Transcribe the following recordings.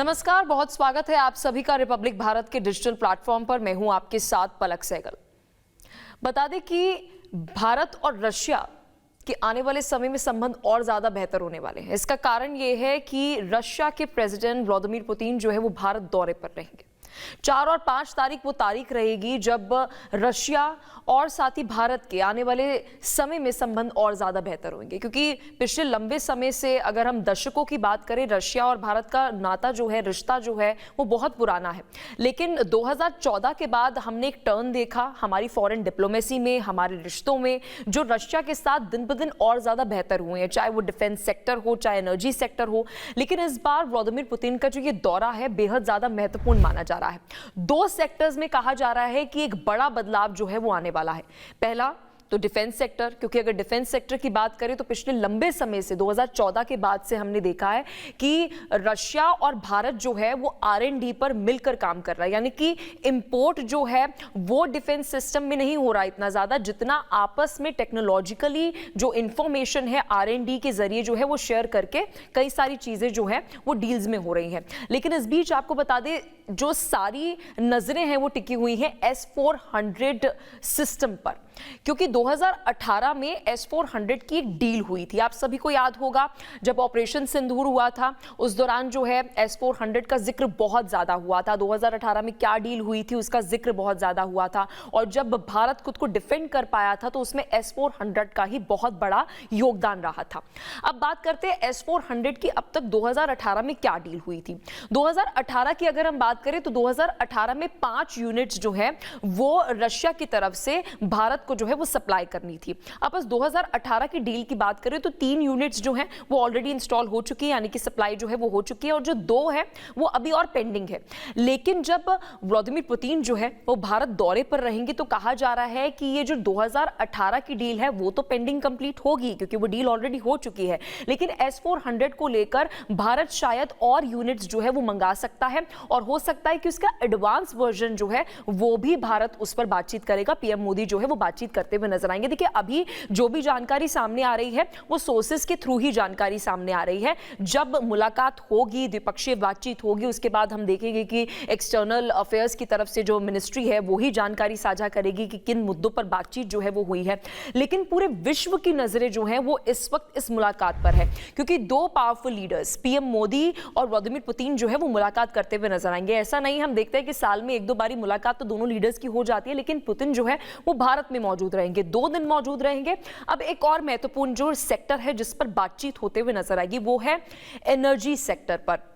नमस्कार, बहुत स्वागत है आप सभी का रिपब्लिक भारत के डिजिटल प्लेटफॉर्म पर। मैं हूं आपके साथ पलक सहगल। बता दें कि भारत और रशिया के आने वाले समय में संबंध और ज्यादा बेहतर होने वाले हैं। इसका कारण यह है कि रशिया के प्रेसिडेंट व्लादिमीर पुतिन जो है वो भारत दौरे पर रहेंगे। 4 और 5 तारीख वो तारीख रहेगी जब रशिया और साथ ही भारत के आने वाले समय में संबंध और ज्यादा बेहतर होंगे, क्योंकि पिछले लंबे समय से अगर हम दशकों की बात करें, रशिया और भारत का नाता जो है, रिश्ता जो है वो बहुत पुराना है। लेकिन 2014 के बाद हमने एक टर्न देखा हमारी फॉरेन डिप्लोमेसी में, हमारे रिश्तों में, जो रशिया के साथ दिन ब दिन और ज्यादा बेहतर हुए हैं, चाहे वो डिफेंस सेक्टर हो, चाहे एनर्जी सेक्टर हो। लेकिन इस बार व्लादिमीर पुतिन का जो ये दौरा है बेहद ज्यादा महत्वपूर्ण माना जा रहा है। 2 सेक्टर्स में कहा जा रहा है कि एक बड़ा बदलाव जो है वो आने वाला है। पहला तो डिफेंस सेक्टर, क्योंकि अगर डिफेंस सेक्टर की बात करें तो पिछले लंबे समय से 2014 के बाद से हमने देखा है कि रशिया और भारत जो है वो R&D पर मिलकर काम कर रहा है। यानी कि इंपोर्ट जो है वो डिफेंस सिस्टम में नहीं हो रहा इतना ज्यादा, जितना आपस में टेक्नोलॉजिकली जो इंफॉर्मेशन है R&D के जरिए जो है वो शेयर करके कई सारी चीजें जो है वो डील्स में हो रही हैं। लेकिन इस बीच आपको बता दें, जो सारी नजरें हैं वो टिकी हुई हैं S-400 सिस्टम पर, क्योंकि 2018 में S-400 की एक डील हुई थी। आप सभी को याद होगा जब ऑपरेशन सिंदूर हुआ था, उस दौरान जो है S-400 का जिक्र बहुत ज्यादा हुआ था। 2018 में क्या डील हुई थी उसका जिक्र बहुत ज्यादा हुआ था, और जब भारत खुद को डिफेंड कर पाया था तो उसमें S-400 का ही बहुत बड़ा योगदान रहा था। अब बात करते हैं S-400 की अब तक 2018 में क्या डील हुई थी। 2018 की अगर हम बात करें तो 2018 में 5 यूनिट्स जो है वो रशिया की तरफ से भारत को जो है वो सप्लाई करनी थी। अब बस 2018 की डील की बात करें तो 3 यूनिट्स जो हैं वो ऑलरेडी इंस्टॉल हो चुकी है, यानी कि सप्लाई जो है वो हो चुकी है, और जो 2 है वो अभी और पेंडिंग है। लेकिन जब व्लादिमीर पुतिन जो है वो भारत दौरे पर रहेंगे तो कहा जा रहा है कि ये जो 2018 की डील है वो तो पेंडिंग कंप्लीट होगी, क्योंकि वो डील ऑलरेडी हो चुकी है। लेकिन S-400 को लेकर भारत शायद और यूनिट्स जो है वो मंगा सकता है, और हो सकता है कि उसका एडवांस वर्जन जो है वो भी भारत उस पर बातचीत करेगा। पीएम मोदी जो है वो बातचीत करते हुए नजर आएंगे। देखिए, अभी जो भी जानकारी सामने आ रही है वो सोर्सेस के थ्रू ही जानकारी सामने आ रही है। जब मुलाकात होगी, द्विपक्षीय बातचीत होगी, उसके बाद हम देखेंगे कि एक्सटर्नल अफेयर्स की तरफ से जो मिनिस्ट्री है वो ही जानकारी साझा करेगी कि किन मुद्दों पर बातचीत जो है वो हुई है। लेकिन पूरे विश्व की नजरें जो हैं वो इस वक्त इस मुलाकात पर है, क्योंकि 2 पावरफुल लीडर्स पीएम मोदी और व्लादिमीर पुतिन जो है वो मुलाकात करते हुए नजर आएंगे। ऐसा नहीं, हम देखते हैं कि साल में 1-2 बारी मुलाकात तो दोनों लीडर्स की हो जाती है, लेकिन पुतिन जो है वो भारत में मौजूद रहेंगे, 2 दिन मौजूद रहेंगे। अब एक और महत्वपूर्ण जो सेक्टर है जिस पर बातचीत होते हुए नजर आएगी वो है एनर्जी सेक्टर पर।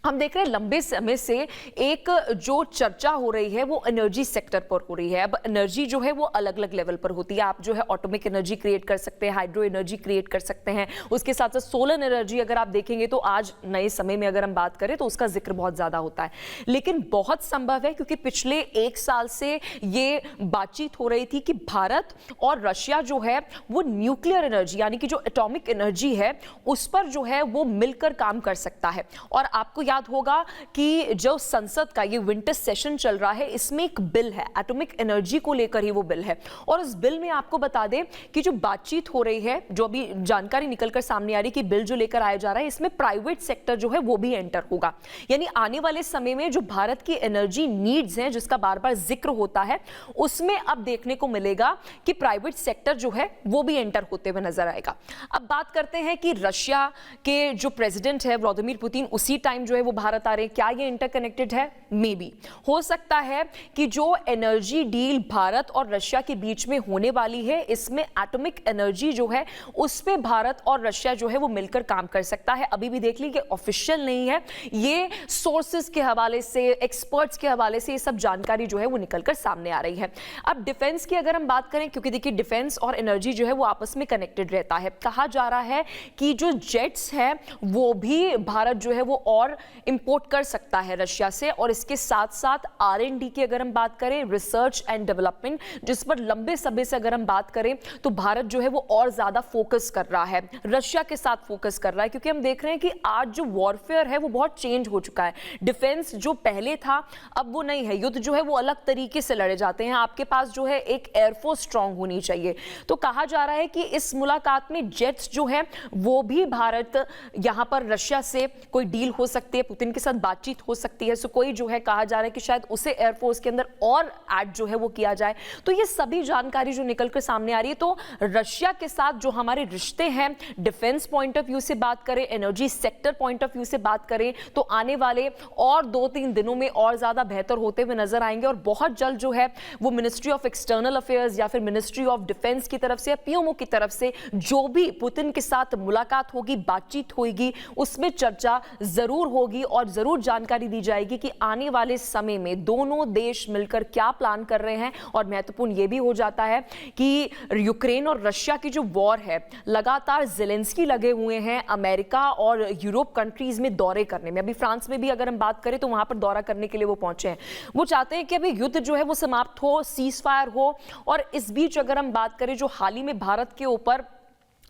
हम देख रहे हैं लंबे समय से एक जो चर्चा हो रही है वो एनर्जी सेक्टर पर हो रही है। अब एनर्जी जो है वो अलग अलग लेवल पर होती है। आप जो है ऑटोमिक एनर्जी क्रिएट कर सकते हैं, हाइड्रो एनर्जी क्रिएट कर सकते हैं, उसके साथ साथ सोलर एनर्जी अगर आप देखेंगे तो आज नए समय में अगर हम बात करें तो उसका जिक्र बहुत ज्यादा होता है। लेकिन बहुत संभव है, क्योंकि पिछले 1 साल से ये बातचीत हो रही थी कि भारत और रशिया जो है वो न्यूक्लियर एनर्जी यानी कि जो एटॉमिक एनर्जी है उस पर जो है वो मिलकर काम कर सकता है। और आपको याद होगा कि जो संसद का ये विंटर सेशन चल रहा है, इसमें एक बिल है, एटॉमिक एनर्जी को लेकर ही वो बिल है। और इस बिल में आपको बता दें कि जो बातचीत हो रही है, जो अभी जानकारी निकलकर सामने आ रही है कि बिल जो लेकर आया जा रहा है इसमें प्राइवेट सेक्टर जो है वो भी एंटर होगा। यानी आने वाले समय में जो भारत की एनर्जी नीड्स हैं जिसका बार बार जिक्र होता है, उसमें अब देखने को मिलेगा कि प्राइवेट सेक्टर जो है वो भी एंटर होते हुए नजर आएगा। अब बात करते हैं कि रशिया के जो प्रेसिडेंट है व्लादिमीर पुतिन उसी टाइम जो है वो भारत आ रहे हैं। क्या ये इंटरकनेक्टेड है? मे बी हो सकता है कि जो एनर्जी डील भारत और रशिया के बीच में होने वाली है, इसमें एटॉमिक एनर्जी जो है उस पे भारत और रशिया जो है वो मिलकर काम कर सकता है। अभी भी देख लीजिए, ऑफिशियल नहीं है, ये सोर्सेस के हवाले से, एक्सपर्ट्स के हवाले से ये सब जानकारी जो है वो निकलकर सामने आ रही है। अब डिफेंस की अगर हम बात करें, क्योंकि देखिए डिफेंस और एनर्जी जो है वो आपस में कनेक्टेड रहता है। कहा जा रहा है कि जो जेट्स है वो भी भारत जो है वो और इंपोर्ट कर सकता है रशिया से, और इसके साथ साथ R&D की अगर हम बात करें, रिसर्च एंड डेवलपमेंट, जिस पर लंबे समय से अगर हम बात करें तो भारत जो है वो और ज्यादा फोकस कर रहा है, रशिया के साथ फोकस कर रहा है। क्योंकि हम देख रहे हैं कि आज जो वॉरफेयर है वो बहुत चेंज हो चुका है। डिफेंस जो पहले था अब वो नहीं है, युद्ध जो है वो अलग तरीके से लड़े जाते हैं। आपके पास जो है एक एयरफोर्स स्ट्रांग होनी चाहिए। तो कहा जा रहा है कि इस मुलाकात में जेट्स जो है वो भी भारत यहां पर रशिया से कोई डील हो सकती है, पुतिन के साथ बातचीत हो सकती है। कोई जो है कहा जा रहा है कि शायद उसे एयरफोर्स के अंदर और ऐड जो है वो किया जाए। तो ये सभी जानकारी जो निकलकर सामने आ रही है, तो रशिया के साथ जो हमारे रिश्ते हैं, डिफेंस पॉइंट ऑफ व्यू से बात करें, energy sector point of view से बात करें, तो आने वाले और 2-3 दिनों में और ज्यादा बेहतर होते हुए नजर आएंगे। और बहुत जल्द जो है वो मिनिस्ट्री ऑफ एक्सटर्नल अफेयर्स या फिर मिनिस्ट्री ऑफ डिफेंस की तरफ से या पीएमओ की तरफ से जो भी पुतिन के साथ मुलाकात होगी, बातचीत होगी, उसमें चर्चा जरूर होगी और जरूर जानकारी दी जाएगी कि आने वाले समय में दोनों देश मिलकर क्या प्लान कर रहे हैं। और महत्वपूर्ण यह भी हो जाता है कि यूक्रेन और रशिया की जो वॉर है, लगातार ज़ेलेंस्की लगे हुए हैं अमेरिका और यूरोप कंट्रीज में दौरे करने में। अभी फ्रांस में भी अगर हम बात करें तो वहां पर दौरा करने के लिए वो पहुंचे हैं। वो चाहते हैं कि अभी युद्ध जो है वो समाप्त हो, सीज फायर हो। और इस बीच अगर हम बात करें, जो हाल ही में भारत के ऊपर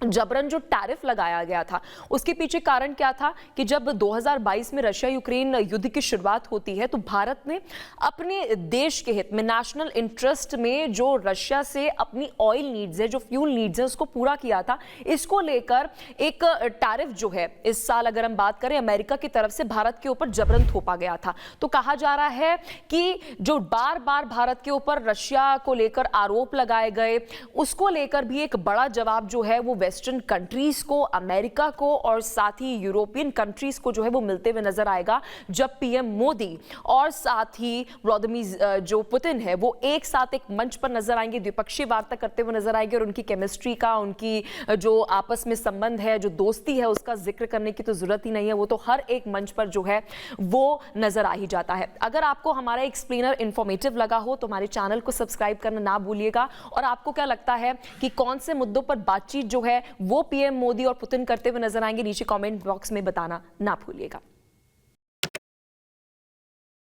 जबरन जो टैरिफ लगाया गया था, उसके पीछे कारण क्या था कि जब 2022 में रशिया यूक्रेन युद्ध की शुरुआत होती है तो भारत ने अपने देश के हित में, नेशनल इंटरेस्ट में, जो रशिया से अपनी ऑयल नीड्स है, जो फ्यूल नीड्स है, उसको पूरा किया था। इसको लेकर एक टैरिफ जो है इस साल अगर हम बात करें अमेरिका की तरफ से भारत के ऊपर जबरन थोपा गया था। तो कहा जा रहा है कि जो बार बार भारत के ऊपर रशिया को लेकर आरोप लगाए गए, उसको लेकर भी एक बड़ा जवाब जो है वो वेस्टर्न कंट्रीज को, अमेरिका को और साथ ही यूरोपियन कंट्रीज को जो है वो मिलते हुए नजर आएगा, जब पीएम मोदी और साथ ही व्लादिमीर जो पुतिन है वो एक साथ एक मंच पर नजर आएंगे, द्विपक्षीय वार्ता करते हुए नजर आएंगे। और उनकी केमिस्ट्री का, उनकी जो आपस में संबंध है, जो दोस्ती है, उसका जिक्र करने की तो जरूरत ही नहीं है। वो तो हर एक मंच पर जो है वो नजर आ ही जाता है। अगर आपको हमारा एक्सप्लेनर इंफॉर्मेटिव लगा हो तो हमारे चैनल को सब्सक्राइब करना ना भूलिएगा। और आपको क्या लगता है कि कौन से मुद्दों पर बातचीत जो है वो पीएम मोदी और पुतिन करते हुए नजर आएंगे, नीचे कमेंट बॉक्स में बताना ना भूलिएगा।